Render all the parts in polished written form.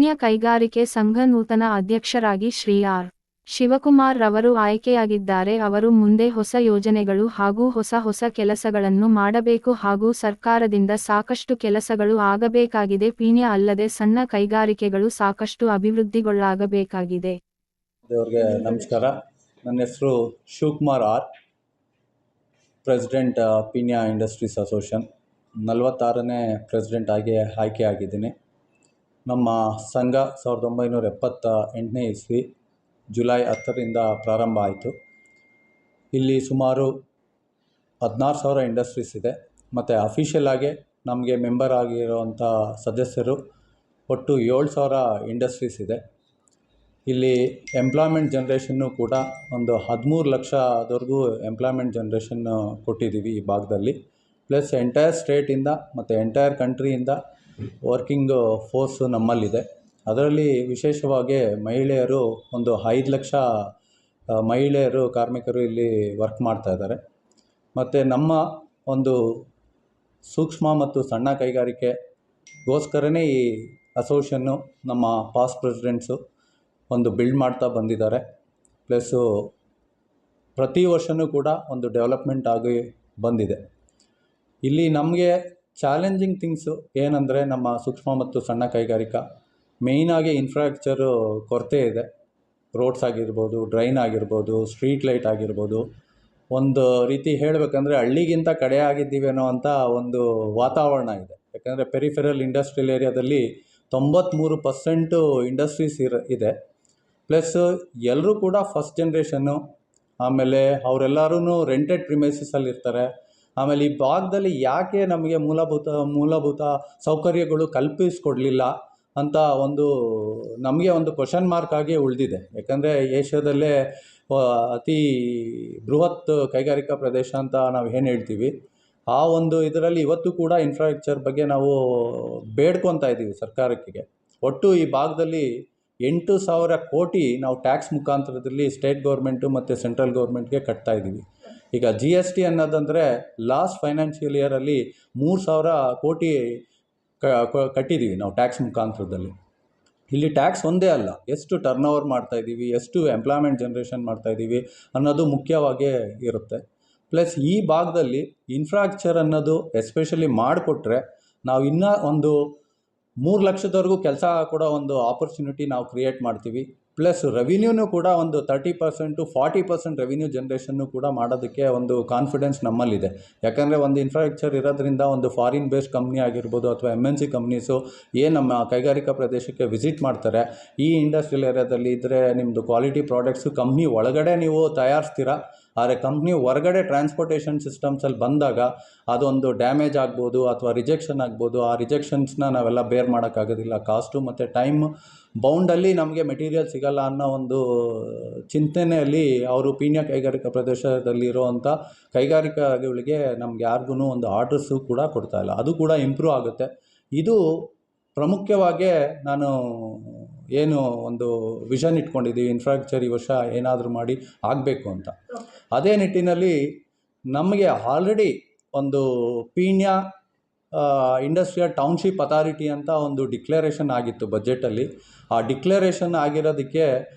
ಪೀಣ್ಯ ಕೈಗಾರಿಕೆ ಸಂಘ ನೂತನ ಅಧ್ಯಕ್ಷರಾಗಿ ಶ್ರೀ ಆರ್. ಶಿವಕುಮಾರ್ ರವರು ಆಯ್ಕೆಯಾಗಿದ್ದಾರೆ. ಅವರು ಮುಂದೆ ಹೊಸ ಯೋಜನೆಗಳು ಹಾಗೂ ಹೊಸ ಕೆಲಸಗಳನ್ನು ಮಾಡಬೇಕು ಹಾಗೂ ಸರ್ಕಾರದಿಂದ ಸಾಕಷ್ಟು ಕೆಲಸಗಳು ಆಗಬೇಕಾಗಿದೆ. ಪೀಣ್ಯ ಅಲ್ಲದೆ ಸಣ್ಣ ಕೈಗಾರಿಕೆಗಳು ಸಾಕಷ್ಟು ಅಭಿವೃದ್ಧಿಗೊಳ್ಳಾಗಬೇಕಾಗಿದೆ. ದೇವರಿಗೆ ನಮಸ್ಕಾರ. ನನ್ನ ಹೆಸರು Shivakumar R, president Peenya industries association. 46ನೇ ಪ್ರೆಸಿಡೆಂಟ್ ಆಗಿ ಆಯ್ಕೆಯಾಗಿದ್ದೀನಿ. ನಮ್ಮ ಸಂಘ 1978ನೇ ಇಸ್ವಿ ಜುಲೈ 10ರಿಂದ ಪ್ರಾರಂಭ ಆಯಿತು. ಇಲ್ಲಿ ಸುಮಾರು 16,000 ಇಂಡಸ್ಟ್ರೀಸ್ ಇದೆ ಮತ್ತು ಅಫಿಷಿಯಲ್ ಆಗಿ ನಮಗೆ ಮೆಂಬರ್ ಆಗಿರುವಂಥ ಸದಸ್ಯರು ಒಟ್ಟು 7,000 ಇಂಡಸ್ಟ್ರೀಸ್ ಇದೆ. ಇಲ್ಲಿ ಎಂಪ್ಲಾಯ್ಮೆಂಟ್ ಜನ್ರೇಷನ್ನು ಕೂಡ ಒಂದು 13 ಲಕ್ಷದವರೆಗೂ ಎಂಪ್ಲಾಯ್ಮೆಂಟ್ ಜನ್ರೇಷನ್ನು ಕೊಟ್ಟಿದ್ದೀವಿ ಈ ಭಾಗದಲ್ಲಿ. ಪ್ಲಸ್ ಎಂಟೈರ್ ಸ್ಟೇಟಿಂದ ಮತ್ತು ಎಂಟೈರ್ ಕಂಟ್ರಿಯಿಂದ ವರ್ಕಿಂಗ್ ಫೋರ್ಸು ನಮ್ಮಲ್ಲಿದೆ. ಅದರಲ್ಲಿ ವಿಶೇಷವಾಗಿ ಮಹಿಳೆಯರು ಒಂದು 5 ಲಕ್ಷ ಮಹಿಳೆಯರು ಕಾರ್ಮಿಕರು ಇಲ್ಲಿ ವರ್ಕ್ ಮಾಡ್ತಾಯಿದ್ದಾರೆ. ಮತ್ತು ನಮ್ಮ ಒಂದು ಸೂಕ್ಷ್ಮ ಮತ್ತು ಸಣ್ಣ ಕೈಗಾರಿಕೆಗೋಸ್ಕರನೇ ಈ ಅಸೋಸಿಯೇಷನ್ನು ನಮ್ಮ ಪಾಸ್ಟ್ ಪ್ರೆಸಿಡೆಂಟ್ಸು ಒಂದು ಬಿಲ್ಡ್ ಮಾಡ್ತಾ ಬಂದಿದ್ದಾರೆ. ಪ್ಲಸ್ಸು ಪ್ರತಿ ವರ್ಷವೂ ಕೂಡ ಒಂದು ಡೆವಲಪ್ಮೆಂಟ್ ಆಗಿ ಬಂದಿದೆ. ಇಲ್ಲಿ ನಮಗೆ ಚಾಲೆಂಜಿಂಗ್ ಥಿಂಗ್ಸು ಏನಂದರೆ, ನಮ್ಮ ಸೂಕ್ಷ್ಮ ಮತ್ತು ಸಣ್ಣ ಕೈಗಾರಿಕಾ ಮೇಯ್ನಾಗಿ ಇನ್ಫ್ರಾಸ್ಟ್ರಕ್ಚರು ಕೊರತೆ ಇದೆ. ರೋಡ್ಸ್ ಆಗಿರ್ಬೋದು, ಡ್ರೈನ್ ಆಗಿರ್ಬೋದು, ಸ್ಟ್ರೀಟ್ ಲೈಟ್ ಆಗಿರ್ಬೋದು. ಒಂದು ರೀತಿ ಹೇಳಬೇಕಂದ್ರೆ ಹಳ್ಳಿಗಿಂತ ಕಡೆ ಆಗಿದ್ದೀವಿ ಅನ್ನೋ ಅಂಥ ಒಂದು ವಾತಾವರಣ ಇದೆ. ಯಾಕಂದರೆ ಪೆರಿಫೆರಲ್ ಇಂಡಸ್ಟ್ರಿಯಲ್ ಏರಿಯಾದಲ್ಲಿ 93% ಇಂಡಸ್ಟ್ರೀಸ್ ಇದೆ. ಪ್ಲಸ್ ಎಲ್ಲರೂ ಕೂಡ ಫಸ್ಟ್ ಜನ್ರೇಷನ್ನು. ಆಮೇಲೆ ಅವರೆಲ್ಲರೂ ರೆಂಟೆಡ್ ಪ್ರಿಮೈಸಸಲ್ಲಿ ಇರ್ತಾರೆ. ಆಮೇಲೆ ಈ ಭಾಗದಲ್ಲಿ ಯಾಕೆ ನಮಗೆ ಮೂಲಭೂತ ಸೌಕರ್ಯಗಳು ಕಲ್ಪಿಸ್ಕೊಡ್ಲಿಲ್ಲ ಅಂತ ನಮಗೆ ಒಂದು ಕ್ವಶನ್ ಮಾರ್ಕ್ ಆಗಿ ಉಳಿದಿದೆ. ಯಾಕಂದರೆ ಏಷ್ಯಾದಲ್ಲೇ ಅತಿ ಬೃಹತ್ ಕೈಗಾರಿಕಾ ಪ್ರದೇಶ ಅಂತ ನಾವು ಏನು ಹೇಳ್ತೀವಿ, ಆ ಒಂದು ಇದರಲ್ಲಿ ಇವತ್ತು ಕೂಡ ಇನ್ಫ್ರಾಸ್ಟ್ರಕ್ಚರ್ ಬಗ್ಗೆ ನಾವು ಬೇಡ್ಕೊತಾ ಇದ್ದೀವಿ ಸರ್ಕಾರಕ್ಕೆ. ಒಟ್ಟು ಈ ಭಾಗದಲ್ಲಿ 8,000 ಕೋಟಿ ನಾವು ಟ್ಯಾಕ್ಸ್ ಮುಖಾಂತರದಲ್ಲಿ ಸ್ಟೇಟ್ ಗೌರ್ಮೆಂಟು ಮತ್ತು ಸೆಂಟ್ರಲ್ ಗೌರ್ಮೆಂಟ್ಗೆ ಕಟ್ತಾ ಇದ್ದೀವಿ. ಈಗ GST ಅನ್ನೋದಂದರೆ ಲಾಸ್ಟ್ ಫೈನಾನ್ಷಿಯಲ್ ಇಯರಲ್ಲಿ 3,000 ಕೋಟಿ ಕಟ್ಟಿದ್ದೀವಿ ನಾವು ಟ್ಯಾಕ್ಸ್ ಮುಖಾಂತರದಲ್ಲಿ. ಇಲ್ಲಿ ಟ್ಯಾಕ್ಸ್ ಒಂದೇ ಅಲ್ಲ, ಎಷ್ಟು ಟರ್ನ್ ಓವರ್ ಮಾಡ್ತಾಯಿದ್ದೀವಿ, ಎಷ್ಟು ಎಂಪ್ಲಾಯ್ಮೆಂಟ್ ಜನ್ರೇಷನ್ ಮಾಡ್ತಾಯಿದ್ದೀವಿ ಅನ್ನೋದು ಮುಖ್ಯವಾಗಿ ಇರುತ್ತೆ. ಪ್ಲಸ್ ಈ ಭಾಗದಲ್ಲಿ ಇನ್ಫ್ರಾಸ್ಟ್ರಕ್ಚರ್ ಅನ್ನೋದು ಎಸ್ಪೆಷಲಿ ಮಾಡಿಕೊಟ್ರೆ ನಾವು ಇನ್ನೂ ಒಂದು 3 ಲಕ್ಷದವರೆಗೂ ಕೆಲಸ ಕೊಡೋ ಒಂದು ಆಪರ್ಚುನಿಟಿ ನಾವು ಕ್ರಿಯೇಟ್ ಮಾಡ್ತೀವಿ. ಪ್ಲಸ್ ರೆವಿನ್ಯೂನು ಕೂಡ ಒಂದು 30% to 40% ರೆವಿನ್ಯೂ ಜನ್ರೇಷನ್ನು ಕೂಡ ಮಾಡೋದಕ್ಕೆ ಒಂದು ಕಾನ್ಫಿಡೆನ್ಸ್ ನಮ್ಮಲ್ಲಿದೆ. ಯಾಕಂದರೆ ಒಂದು ಇನ್ಫ್ರಾಸ್ಟ್ರಕ್ಚರ್ ಇರೋದ್ರಿಂದ ಒಂದು ಫಾರಿನ್ ಬೇಸ್ಡ್ ಕಂಪ್ನಿ ಆಗಿರ್ಬೋದು ಅಥವಾ MNC ಕಂಪ್ನೀಸು ಏನು ನಮ್ಮ ಕೈಗಾರಿಕಾ ಪ್ರದೇಶಕ್ಕೆ ವಿಸಿಟ್ ಮಾಡ್ತಾರೆ, ಈ ಇಂಡಸ್ಟ್ರಿಯಲ್ ಏರಿಯಾದಲ್ಲಿ ಇದ್ದರೆ ನಿಮ್ಮದು ಕ್ವಾಲಿಟಿ ಪ್ರಾಡಕ್ಟ್ಸು ಕಂಪ್ನಿ ಒಳಗಡೆ ನೀವು ತಯಾರಿಸ್ತೀರಾ. ಆದರೆ ಕಂಪ್ನಿ ಹೊರಗಡೆ ಟ್ರಾನ್ಸ್ಪೋರ್ಟೇಷನ್ ಸಿಸ್ಟಮ್ಸಲ್ಲಿ ಬಂದಾಗ ಅದೊಂದು ಡ್ಯಾಮೇಜ್ ಆಗ್ಬೋದು ಅಥವಾ ರಿಜೆಕ್ಷನ್ ಆಗ್ಬೋದು. ಆ ರಿಜೆಕ್ಷನ್ಸ್ನ ನಾವೆಲ್ಲ ಬೇರ್ ಮಾಡೋಕ್ಕಾಗೋದಿಲ್ಲ. ಕಾಸ್ಟು ಮತ್ತು ಟೈಮ್ ಬೌಂಡಲ್ಲಿ ನಮಗೆ ಮೆಟೀರಿಯಲ್ ಸಿಗಲ್ಲ ಅನ್ನೋ ಒಂದು ಚಿಂತನೆಯಲ್ಲಿ ಅವರು ಪೀಣ್ಯ ಕೈಗಾರಿಕಾ ಪ್ರದೇಶದಲ್ಲಿರುವಂಥ ಕೈಗಾರಿಕೆಗಳಿಗೆ ನಮ್ಗೆ ಯಾರಿಗೂ ಒಂದು ಆರ್ಡರ್ಸು ಕೂಡ ಕೊಡ್ತಾಯಿಲ್ಲ. ಅದು ಕೂಡ ಇಂಪ್ರೂವ್ ಆಗುತ್ತೆ. ಇದು ಪ್ರಮುಖವಾಗಿ ನಾನು ಏನು ಒಂದು ವಿಷನ್ ಇಟ್ಕೊಂಡಿದ್ದೀವಿ, ಇನ್ಫ್ರಾಸ್ಟ್ರಕ್ಚರ್ ಈ ವರ್ಷ ಏನಾದರೂ ಮಾಡಿ ಆಗಬೇಕು ಅಂತ. ಅದೇ ನಿಟ್ಟಿನಲ್ಲಿ ನಮಗೆ ಆಲ್ರೆಡಿ ಒಂದು ಪೀಣ್ಯ ಇಂಡಸ್ಟ್ರಿಯಲ್ ಟೌನ್ಶಿಪ್ ಅಥಾರಿಟಿ ಅಂತ ಒಂದು ಡಿಕ್ಲರೇಷನ್ ಆಗಿತ್ತು ಬಜೆಟಲ್ಲಿ. ಆ ಡಿಕ್ಲರೇಷನ್ ಆಗಿರೋದಕ್ಕೆ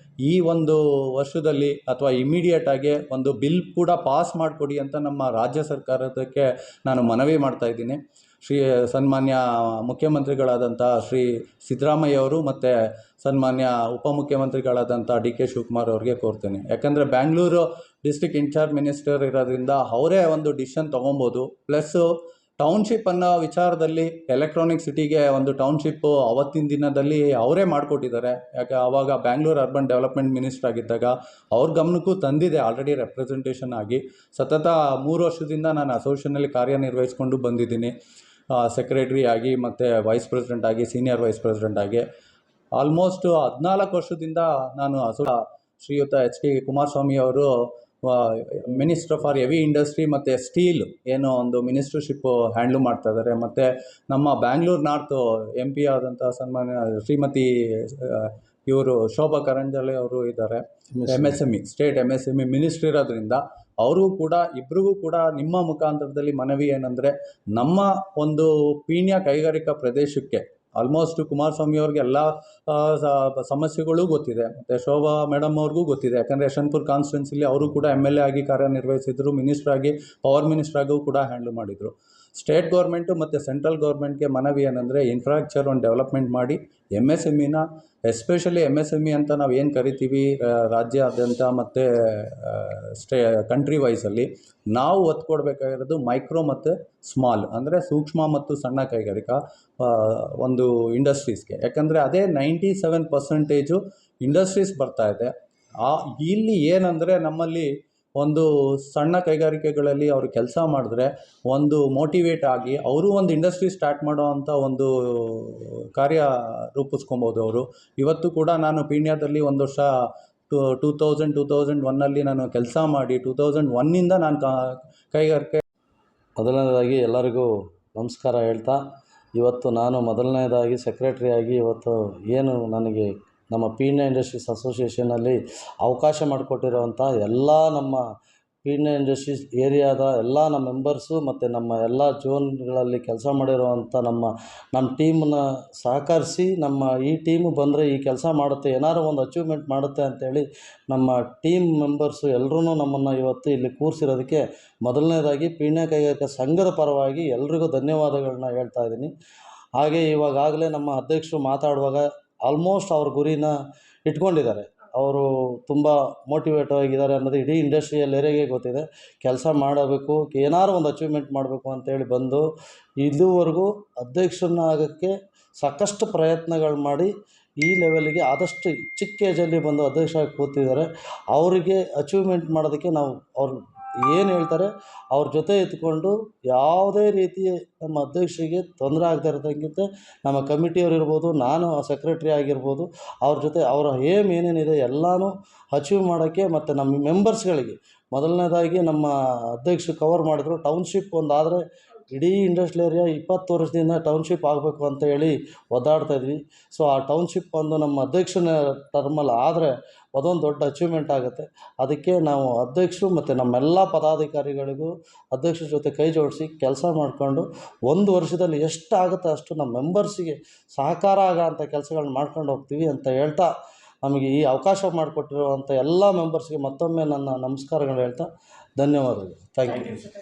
ಈ ಒಂದು ವರ್ಷದಲ್ಲಿ ಅಥವಾ ಇಮಿಡಿಯೇಟಾಗಿ ಒಂದು ಬಿಲ್ ಕೂಡ ಪಾಸ್ ಮಾಡಿಕೊಡಿ ಅಂತ ನಮ್ಮ ರಾಜ್ಯ ಸರ್ಕಾರಕ್ಕೆ ನಾನು ಮನವಿ ಮಾಡ್ತಾಯಿದ್ದೀನಿ. ಸನ್ಮಾನ್ಯ ಮುಖ್ಯಮಂತ್ರಿಗಳಾದಂಥ ಶ್ರೀ ಸಿದ್ದರಾಮಯ್ಯ ಅವರು ಮತ್ತು ಸನ್ಮಾನ್ಯ ಉಪಮುಖ್ಯಮಂತ್ರಿಗಳಾದಂಥ DK ಶಿವಕುಮಾರ್ ಅವ್ರಿಗೆ ಕೋರ್ತೇನೆ. ಯಾಕಂದರೆ ಬ್ಯಾಂಗ್ಳೂರು ಡಿಸ್ಟ್ರಿಕ್ಟ್ ಇನ್ಚಾರ್ಜ್ ಮಿನಿಸ್ಟರ್ ಇರೋದ್ರಿಂದ ಅವರೇ ಒಂದು ಡಿಸಿಷನ್ ತೊಗೊಬೋದು. ಪ್ಲಸ್ಸು ಟೌನ್ಶಿಪ್ ಅನ್ನೋ ವಿಚಾರದಲ್ಲಿ ಎಲೆಕ್ಟ್ರಾನಿಕ್ ಸಿಟಿಗೆ ಒಂದು ಟೌನ್ಶಿಪ್ಪು ಅವತ್ತಿನ ದಿನದಲ್ಲಿ ಅವರೇ ಮಾಡಿಕೊಟ್ಟಿದ್ದಾರೆ. ಯಾಕೆ ಆವಾಗ ಬ್ಯಾಂಗ್ಳೂರು ಅರ್ಬನ್ ಡೆವಲಪ್ಮೆಂಟ್ ಮಿನಿಸ್ಟರ್ ಆಗಿದ್ದಾಗ ಅವ್ರ ಗಮನಕ್ಕೂ ತಂದಿದೆ ಆಲ್ರೆಡಿ ರೆಪ್ರೆಸೆಂಟೇಷನ್ ಆಗಿ. ಸತತ 3 ವರ್ಷದಿಂದ ನಾನು ಅಸೋಸಿಯೇಷನಲ್ಲಿ ಕಾರ್ಯನಿರ್ವಹಿಸ್ಕೊಂಡು ಬಂದಿದ್ದೀನಿ. ಸೆಕ್ರೆಟ್ರಿ ಆಗಿ ಮತ್ತು ವೈಸ್ ಪ್ರೆಸಿಡೆಂಟ್ ಆಗಿ, ಸೀನಿಯರ್ ವೈಸ್ ಪ್ರೆಸಿಡೆಂಟ್ ಆಗಿ ಆಲ್ಮೋಸ್ಟ್ 14 ವರ್ಷದಿಂದ ನಾನು ಶ್ರೀಯುತ HK ಕುಮಾರಸ್ವಾಮಿ ಅವರು ಮಿನಿಸ್ಟರ್ ಫಾರ್ ಹೆವಿ ಇಂಡಸ್ಟ್ರಿ ಮತ್ತು ಸ್ಟೀಲ್ ಏನೋ ಒಂದು ಮಿನಿಸ್ಟರ್ಶಿಪ್ಪು ಹ್ಯಾಂಡ್ಲ್ ಮಾಡ್ತಾ ಇದ್ದಾರೆ. ಮತ್ತು ನಮ್ಮ ಬ್ಯಾಂಗ್ಳೂರು ನಾರ್ತು MP ಆದಂಥ ಸನ್ಮಾನ್ಯ ಶ್ರೀಮತಿ ಇವರು ಶೋಭಾ ಕರಂದ್ಲಾಜೆ ಅವರು ಇದ್ದಾರೆ. MSME ಸ್ಟೇಟ್ MSME ಮಿನಿಸ್ಟ್ರಿ ಇರೋದ್ರಿಂದ ಅವ್ರಿಗೂ ಕೂಡ ಇಬ್ಬರಿಗೂ ಕೂಡ ನಿಮ್ಮ ಮುಖಾಂತರದಲ್ಲಿ ಮನವಿ ಏನಂದರೆ, ನಮ್ಮ ಒಂದು ಪೀಣ್ಯ ಕೈಗಾರಿಕಾ ಪ್ರದೇಶಕ್ಕೆ ಆಲ್ಮೋಸ್ಟ್ ಕುಮಾರಸ್ವಾಮಿ ಅವ್ರಿಗೆ ಎಲ್ಲ ಸಮಸ್ಯೆಗಳೂ ಗೊತ್ತಿದೆ, ಮತ್ತು ಶೋಭಾ ಮೇಡಮ್ ಅವ್ರಿಗೂ ಗೊತ್ತಿದೆ. ಯಾಕಂದರೆ ಯಶವಂತಪುರ ಕಾನ್ಸ್ಟಿಟ್ಯೂನ್ಸಿಲಿ ಅವರು ಕೂಡ MLA ಆಗಿ ಕಾರ್ಯನಿರ್ವಹಿಸಿದ್ರು, ಮಿನಿಸ್ಟ್ರಾಗಿ, ಪವರ್ ಮಿನಿಸ್ಟ್ರಾಗೂ ಕೂಡ ಹ್ಯಾಂಡಲ್ ಮಾಡಿದರು. ಸ್ಟೇಟ್ ಗೌರ್ಮೆಂಟು ಮತ್ತು ಸೆಂಟ್ರಲ್ ಗೌರ್ಮೆಂಟ್ಗೆ ಮನವಿ ಏನಂದರೆ, ಇನ್ಫ್ರಾಸ್ಟ್ರಕ್ಚರ್ ಒಂದು ಡೆವಲಪ್ಮೆಂಟ್ ಮಾಡಿ MSMEನ, ಎಸ್ಪೆಷಲಿ MSME ಅಂತ ನಾವು ಏನು ಕರಿತೀವಿ ರಾಜ್ಯಾದ್ಯಂತ ಮತ್ತು ಕಂಟ್ರಿ ವೈಸಲ್ಲಿ, ನಾವು ಒತ್ತು ಕೊಡಬೇಕಾಗಿರೋದು ಮೈಕ್ರೋ ಮತ್ತು ಸ್ಮಾಲ್, ಅಂದರೆ ಸೂಕ್ಷ್ಮ ಮತ್ತು ಸಣ್ಣ ಕೈಗಾರಿಕಾ ಒಂದು ಇಂಡಸ್ಟ್ರೀಸ್ಗೆ. ಯಾಕಂದರೆ ಅದೇ 97% ಇಂಡಸ್ಟ್ರೀಸ್ ಬರ್ತಾಯಿದೆ. ಇಲ್ಲಿ ಏನಂದರೆ, ನಮ್ಮಲ್ಲಿ ಒಂದು ಸಣ್ಣ ಕೈಗಾರಿಕೆಗಳಲ್ಲಿ ಅವರು ಕೆಲಸ ಮಾಡಿದ್ರೆ ಒಂದು ಮೋಟಿವೇಟ್ ಆಗಿ ಅವರು ಒಂದು ಇಂಡಸ್ಟ್ರಿ ಸ್ಟಾರ್ಟ್ ಮಾಡೋ ಅಂಥ ಒಂದು ಕಾರ್ಯ ರೂಪಿಸ್ಕೊಬೋದು ಅವರು. ಇವತ್ತು ಕೂಡ ನಾನು ಪೀಣ್ಯದಲ್ಲಿ ಒಂದು ವರ್ಷ 2001 ನಾನು ಕೆಲಸ ಮಾಡಿ 2001 ನಾನು ಕೈಗಾರಿಕೆ. ಮೊದಲನೇದಾಗಿ ಎಲ್ಲರಿಗೂ ನಮಸ್ಕಾರ ಹೇಳ್ತಾ, ಇವತ್ತು ನಾನು ಮೊದಲನೇದಾಗಿ ಸೆಕ್ರೆಟ್ರಿಯಾಗಿ ಇವತ್ತು ಏನು ನನಗೆ ನಮ್ಮ ಪೀಣ್ಯ ಇಂಡಸ್ಟ್ರೀಸ್ ಅಸೋಸಿಯೇಷನಲ್ಲಿ ಅವಕಾಶ ಮಾಡಿಕೊಟ್ಟಿರೋವಂಥ ಎಲ್ಲ ನಮ್ಮ ಪೀಣ್ಯ ಇಂಡಸ್ಟ್ರೀಸ್ ಏರಿಯಾದ ಎಲ್ಲ ನಮ್ಮ ಮೆಂಬರ್ಸು ಮತ್ತು ನಮ್ಮ ಎಲ್ಲ ಝೋನ್ಗಳಲ್ಲಿ ಕೆಲಸ ಮಾಡಿರುವಂಥ ನಮ್ಮ ಟೀಮನ್ನ ಸಹಕರಿಸಿ, ನಮ್ಮ ಈ ಟೀಮು ಬಂದರೆ ಈ ಕೆಲಸ ಮಾಡುತ್ತೆ, ಏನಾದ್ರು ಒಂದು ಅಚೀವ್ಮೆಂಟ್ ಮಾಡುತ್ತೆ ಅಂಥೇಳಿ ನಮ್ಮ ಟೀಮ್ ಮೆಂಬರ್ಸು ಎಲ್ಲರೂ ನಮ್ಮನ್ನು ಇವತ್ತು ಇಲ್ಲಿ ಕೂರಿಸಿರೋದಕ್ಕೆ ಮೊದಲನೇದಾಗಿ ಪೀಣ್ಯ ಕೈಗಾರಿಕಾ ಸಂಘದ ಪರವಾಗಿ ಎಲ್ರಿಗೂ ಧನ್ಯವಾದಗಳನ್ನ ಹೇಳ್ತಾ ಇದ್ದೀನಿ. ಹಾಗೆ ಇವಾಗಲೇ ನಮ್ಮ ಅಧ್ಯಕ್ಷರು ಮಾತಾಡುವಾಗ ಆಲ್ಮೋಸ್ಟ್ ಅವ್ರ ಗುರಿನ ಇಟ್ಕೊಂಡಿದ್ದಾರೆ. ಅವರು ತುಂಬ ಮೋಟಿವೇಟ್ ಆಗಿದ್ದಾರೆ ಅನ್ನೋದು ಇಡೀ ಇಂಡಸ್ಟ್ರಿಯಲ್ ಏರಿಯಾಗೆ ಗೊತ್ತಿದೆ. ಕೆಲಸ ಮಾಡಬೇಕು, ಏನಾದ್ರು ಒಂದು ಅಚೀವ್ಮೆಂಟ್ ಮಾಡಬೇಕು ಅಂತೇಳಿ ಬಂದು ಇದುವರೆಗೂ ಅಧ್ಯಕ್ಷರನ್ನ ಆಗೋಕ್ಕೆ ಸಾಕಷ್ಟು ಪ್ರಯತ್ನಗಳು ಮಾಡಿ ಈ ಲೆವೆಲ್ಗೆ ಆದಷ್ಟು ಚಿಕ್ಕ ಏಜಲ್ಲಿ ಬಂದು ಅಧ್ಯಕ್ಷರಾಗಿ ಕೂತಿದ್ದಾರೆ. ಅವರಿಗೆ ಅಚೀವ್ಮೆಂಟ್ ಮಾಡೋದಕ್ಕೆ ನಾವು ಅವ್ರು ಏನು ಹೇಳ್ತಾರೆ ಅವ್ರ ಜೊತೆ ಇದ್ಕೊಂಡು ಯಾವುದೇ ರೀತಿ ನಮ್ಮ ಅಧ್ಯಕ್ಷರಿಗೆ ತೊಂದರೆ ಆಗದೇ ಇರೋದಂಗಿಂತ ನಮ್ಮ ಕಮಿಟಿಯವ್ರು ಇರ್ಬೋದು, ನಾನು ಸೆಕ್ರೆಟ್ರಿ ಆಗಿರ್ಬೋದು, ಅವ್ರ ಜೊತೆ ಅವರ ಏನೇನಿದೆ ಎಲ್ಲನೂ ಅಚೀವ್ ಮಾಡೋಕ್ಕೆ ಮತ್ತು ನಮ್ಮ ಮೆಂಬರ್ಸ್ಗಳಿಗೆ ಮೊದಲನೇದಾಗಿ ನಮ್ಮ ಅಧ್ಯಕ್ಷರು ಕವರ್ ಮಾಡಿದ್ರು. ಟೌನ್ಶಿಪ್ ಒಂದಾದರೆ ಇಡೀ ಇಂಡಸ್ಟ್ರಿಯಲ್ ಏರಿಯಾ 20 ವರ್ಷದಿಂದ ಟೌನ್ಶಿಪ್ ಆಗಬೇಕು ಅಂತ ಹೇಳಿ ಒದ್ದಾಡ್ತಾಯಿದ್ವಿ. ಸೊ ಆ ಟೌನ್ಶಿಪ್ ಒಂದು ನಮ್ಮ ಅಧ್ಯಕ್ಷನ ಟರ್ಮಲ್ಲಿ ಆದರೆ ಅದೊಂದು ದೊಡ್ಡ ಅಚೀವ್ಮೆಂಟ್ ಆಗುತ್ತೆ. ಅದಕ್ಕೆ ನಾವು ಅಧ್ಯಕ್ಷರು ಮತ್ತು ನಮ್ಮೆಲ್ಲ ಪದಾಧಿಕಾರಿಗಳಿಗೂ ಅಧ್ಯಕ್ಷರ ಜೊತೆ ಕೈ ಜೋಡಿಸಿ ಕೆಲಸ ಮಾಡಿಕೊಂಡು 1 ವರ್ಷದಲ್ಲಿ ಎಷ್ಟಾಗುತ್ತೋ ಅಷ್ಟು ನಮ್ಮ ಮೆಂಬರ್ಸಿಗೆ ಸಹಕಾರ ಆಗೋ ಅಂಥ ಕೆಲಸಗಳನ್ನ ಮಾಡ್ಕೊಂಡು ಹೋಗ್ತೀವಿ ಅಂತ ಹೇಳ್ತಾ, ನಮಗೆ ಈ ಅವಕಾಶ ಮಾಡಿಕೊಟ್ಟಿರುವಂಥ ಎಲ್ಲ ಮೆಂಬರ್ಸ್ಗೆ ಮತ್ತೊಮ್ಮೆ ನನ್ನ ನಮಸ್ಕಾರಗಳು ಹೇಳ್ತಾ ಧನ್ಯವಾದಗಳು. Thank you.